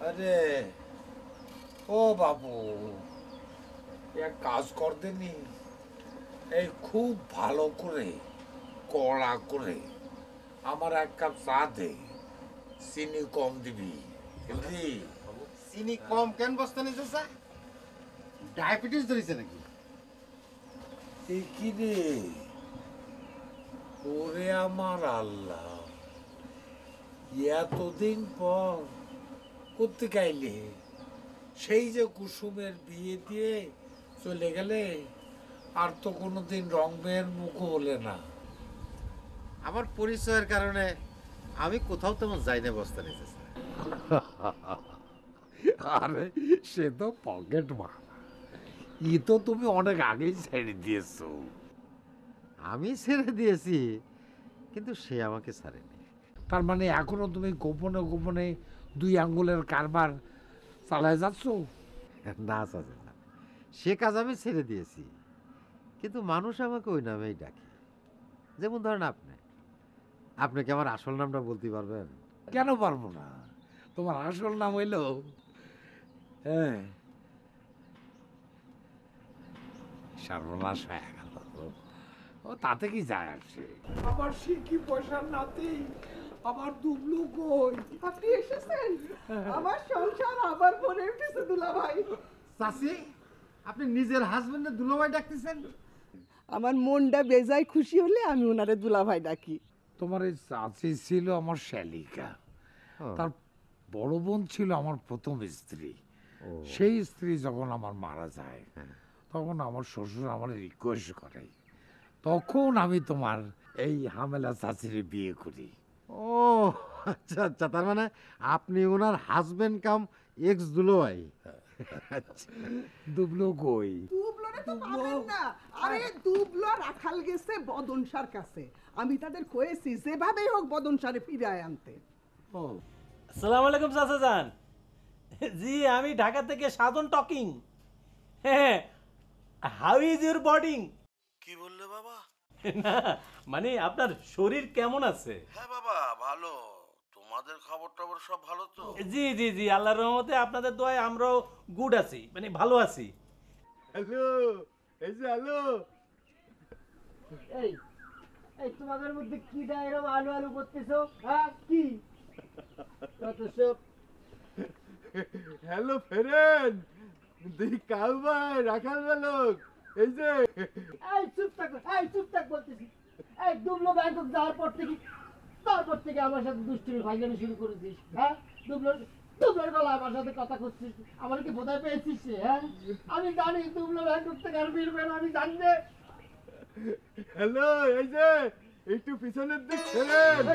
আরে ও বাবু, এক কাজ করতে নি, এই খুব ভালো করে কড়া করে আমার এক কাপ চা দে, চিনি কম দিবি বুঝলি? চিনি কম কেন বস্তা নিয়েছে স্যার? ডায়াবেটিস ধরেছে নাকি? এই কি রে, ওরে আমার আল্লাহ, এতদিন পর করতে গাইলে, সেই যে কুসুমের বিয়ে দিয়ে চলে গেলে আর তো কোনোদিন রং মেয়ের মুখও হলে না। আমার পরিচয়ের কারণে আমি কোথাও তেমন যাই না বস্তা নিয়েছে স্যার। আরে সে তো পকেট মার, ই তো তুমি অনেক আগেই ছেড়ে দিয়েছো। আমি ছেড়ে দিয়েছি, কিন্তু সে আমাকে ছাড়েনি। তার মানে এখনো তুমি গোপনে গোপনে 2 আঙ্গুলের কারবার চালায় যাচ্ছ? না চাচা, সে কাজ আমি ছেড়ে দিয়েছি, কিন্তু মানুষ আমাকে ওই নামেই ডাকে। যেমন ধরেন আপনি কি আমার আসল নামটা বলতে পারবেন? কেন পারবো না? তোমার আসল নাম হইল, হ্যাঁ, সর্বনাশ হয়ে গেল। ও তাতে কি যায় আসে? আমার শিখি পয়সার নাতি, আমার দুবলু কই? আপনি এসেছেন? আমার সংসার আবার ভরে উঠেছে দুলা ভাই। চাচি, আপনি নিজের হাজবেন্ডের দুলাভাই ডাকতেছেন? আমার মনটা বেজায় খুশি হলে আমি ওনারে দুলা ভাই ডাকি। তোমার এই চাচি ছিল আমার শ্যালিকা, তার বড় বোন ছিল আমার প্রথম স্ত্রী। সেই স্ত্রী যখন আমার মারা যায়, তখন আমার শ্বশুর আমার রিকোয়েস্ট করে, তখন আমি তোমার এই হামেলা চাচির বিয়ে করি। ও আচ্ছা আচ্ছা, তার মানে আপনি ওনার হাজবেন্ড কাম এক্স দুলাভাই। দুবলো কই? দুবলোরে তো পাবেন না। আরে দুবলো রাখাল গেছে বদন সার কাছে। আমি তাদের কয়েছি যেভাবেই হোক বদন সারে ফিরায় আনতে। ও আসসালামু আলাইকুম চাচা যান। জি, আমি ঢাকা থেকে সাধন টকিং। হ্যাঁ, হাউ ইজ ইউর বডিং? কি বললে বাবা? না, মানে আপনার শরীর কেমন আছে? হ্যাঁ বাবা, ভালো। তোমাদের খবর টবর সব ভালো তো? জি জি জি, আল্লাহর রহমতে আপনাদের দোয়ায় আমরাও গুড আছি, মানে ভালো আছি। হ্যালো, এই যে হ্যালো। এই এই তোমাদের মধ্যে কি দা এরকম আলু আলু করতেছো? হ্যাঁ কি কত সব? হ্যালো ফ্রেন্ড, দি কাউবাই রাখাল বালক, এই যে। এই চুপ থাক বলতেছি। এই দুবলো ব্যাংকক যাওয়ার পর থেকে আমার সাথে দুষ্টুমি ফাইজলামি শুরু করেছিস। হ্যাঁ, দুবলোর গলা আমার সাথে কথা করছিস। আমার কি বোধহয় পেয়েছিস? হ্যাঁ, আমি জানি দুবলো ব্যাংকক থেকে আর ফিরবে না, আমি জানি রে। হ্যালো, এই যে একটু পিছনের দিক ফেরেন।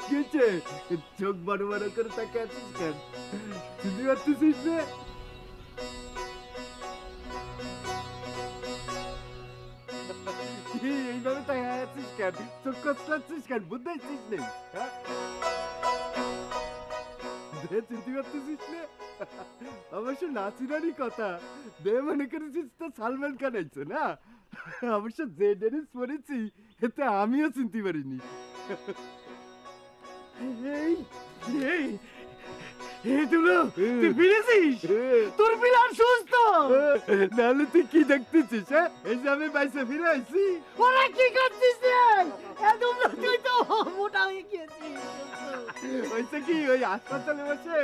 কিছে চোখ বড় বড় করে তাকে আছিস কেন? তুই আসছিস না? এইভাবে তাকে আছিস কেন? চোখ কচলাচ্ছিস কেন? বুঝতে পারছিস নেই? চিনতে পারতেছিস না? অবশ্য নাচিরারই কথা। দে মনে করেছিস তো সালমান খান আইছে না? অবশ্য যে ড্রেস পরেছি এতে আমিও চিনতে পারিনি। এই এই এই দুলো, তুই ফিরেছিস? তোর বিলার সুস্থ? নাহলে তুই কি দেখতেছিস? হ্যাঁ, এই যে আমি বাইসে ফিরে আইছি। ওরা কি করছিস রে? একদম তুই তো মোটা হয়ে গিয়েছিস। হয়েছে কি, ওই হাসপাতালে বসে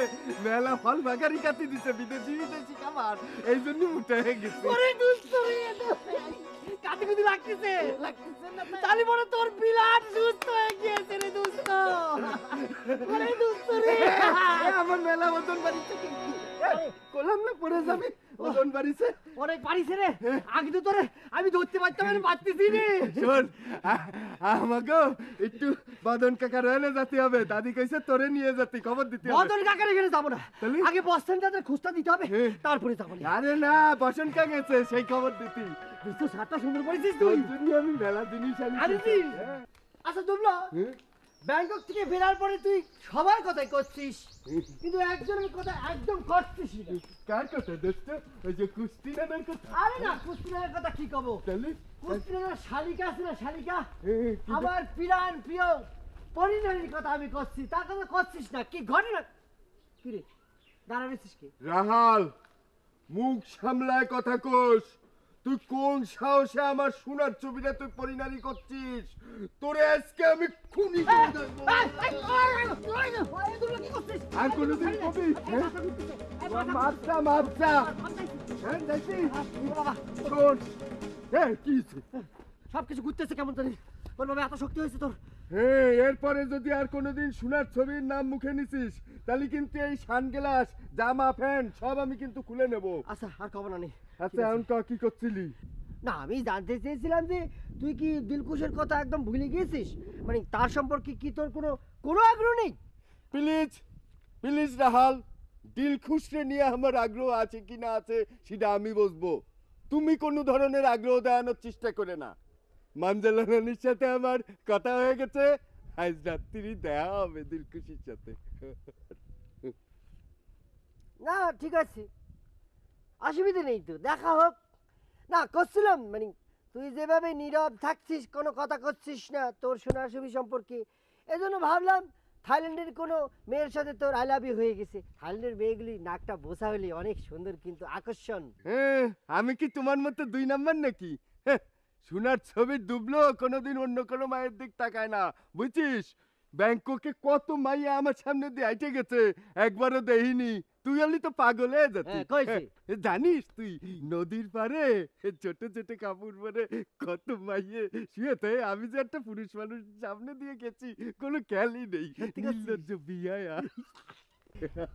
মেলা ফল বাগারি কাটি দিছে বিদেশি খাবার, এই জন্য মোটা হয়ে গেছে। ওরে দুষ্ট রে, কাটি কুটি লাগতেছে না? তাহলে মনে তোর বিলাট সুস্থ হয়ে গিয়েছে রে দুষ্ট। ওরে দুষ্ট রে, আমার মেলা ওজন বাড়িছে কিন্তু কলাম না পড়ে যাবে। ওজন বাড়িছে, অনেক পারিছে রে। আগে তো তোরে আমি ধরতে পারতাম, আমি পারতেছি রে। শোন, আমাকে একটু বাদন কাকার এনে যেতে হবে। দাদি কইছে তোরে নিয়ে যেতে, খবর দিতে হবে। বদল কাকার এখানে যাবো না, তাহলে? আগে বস্তান যাতে খুঁজতে দিতে হবে, তারপরে যাবো। আরে না, বসন কা গেছে সেই খবর দিতি। তো সাতটা সুন্দর করেছিস তোর তুই। জন্য আমি মেলা জিনিস আনিছি। আচ্ছা দুবলো, ব্যাংকক থেকে ফেরার পরে তুই সবার কথাই করছিস, কিন্তু একজনের কথা একদম করছিস না। কার কথা দোস্ত? ওই যে কুস্তি নানার কথা? আরে না, কুস্তিনার কথা কি কব? তাহলে কুস্তিনার শালিকা আছে না, শালিকা, কি আমার প্রাণ প্রিয় পরিণামের কথা আমি করছি, তার কথা করছিস না। কি ঘটনা? কি রে দাঁড়াচ্ছিস কি? রাহাল, মুখ সামলায় কথা কোস। তুই কোন সাহসে আমার সোনার ছবিটা তুই পরিণামী করছিস? তোরে আজকে আমি খুনি করে দেবো। আর কোনোদিন কবি মাত্রা মাত্রা হ্যাঁ দেখি শোন। হ্যাঁ কি হয়েছে? সবকিছু ঘুরতেছে কেমন জানি। ওর বাবা এত শক্তি হয়েছে তোর? হ্যাঁ, এরপরে যদি আর কোনোদিন সোনার ছবির নাম মুখে নিছিস তাহলে কিন্তু এই সানগ্লাস জামা প্যান্ট সব আমি কিন্তু খুলে নেব। আচ্ছা আর খবর নেই। আচ্ছা এখন কি করছিলি? না আমি জানতে চেয়েছিলাম যে তুই কি দিলকুশের কথা একদম ভুলে গিয়েছিস? মানে তার সম্পর্কে কি তোর কোনো কোনো আগ্রহ নেই? প্লিজ প্লিজ রাহাল, দিলখুশরে নিয়ে আমার আগ্রহ আছে কি না আছে সেটা আমি বুঝবো। তুমি কোনো ধরনের আগ্রহ দেখানোর চেষ্টা করে না। মানজালা রানীর সাথে আমার কথা হয়ে গেছে, আজ রাত্রি দেখা হবে দিলখুশির সাথে। না ঠিক আছে, অসুবিধা নেই, তো দেখা হোক। না করছিলাম মানে তুই যেভাবে নীরব থাকছিস, কোনো কথা করছিস না তোর সোনার ছবি সম্পর্কে, এজন্য ভাবলাম থাইল্যান্ডের কোনো মেয়ের সাথে তোর আই লাভ ইউ হয়ে গেছে। থাইল্যান্ডের মেয়েগুলি নাকটা বোসা হলে অনেক সুন্দর, কিন্তু আকর্ষণ। হ্যাঁ, আমি কি তোমার মতো 2 নাম্বার নাকি? হ্যাঁ, সোনার ছবি ডুবলো কোনোদিন অন্য কোনো মায়ের দিক তাকায় না, বুঝছিস? ব্যাংককে কত মাইয়া আমার সামনে দিয়ে আইটে গেছে, একবারও দেখিনি। তুই হলি তো পাগল হয়ে যাচ্ছিস। হ্যাঁ, কইছি। হ্যাঁ, জানিস তুই নদীর পারে ছোট ছোট কাপড় পরে কত মাইয়ে শুয়েতে, আমি যে একটা পুরুষ মানুষ সামনে দিয়ে গেছি কোনো খেয়ালই নেই। নির্লজ্জ বিয়ায়া।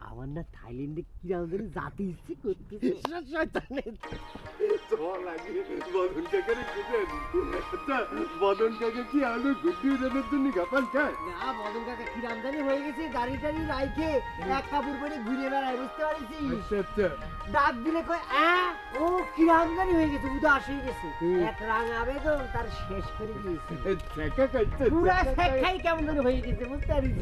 আমার না থাইল্যান্ডে কিরাম ধরে জাতি ইচ্ছে করতেছে। চল আগে বদন কাকার খুঁজেন। আচ্ছা, বদন কাকা কি আলু গুড্ডি উড়ানোর জন্য গাপান খায়? না বদন কাকা কিরাম জানি হয়ে গেছে, দাড়ি টাড়ি রাইখে এক কাপড় পরে ঘুরে বেড়ায়, বুঝতে পারিস? আচ্ছা আচ্ছা। ডাক দিলে কয় ও কিরাম জানি হয়ে গেছে, উদাস হয়ে গেছে। এক রাঙা বেদন তার শেষ করে দিয়েছে। ঠেকা খাইছে। পুরা শেখাই কেমন জানি হয়ে গেছে, বুঝতে পারিস?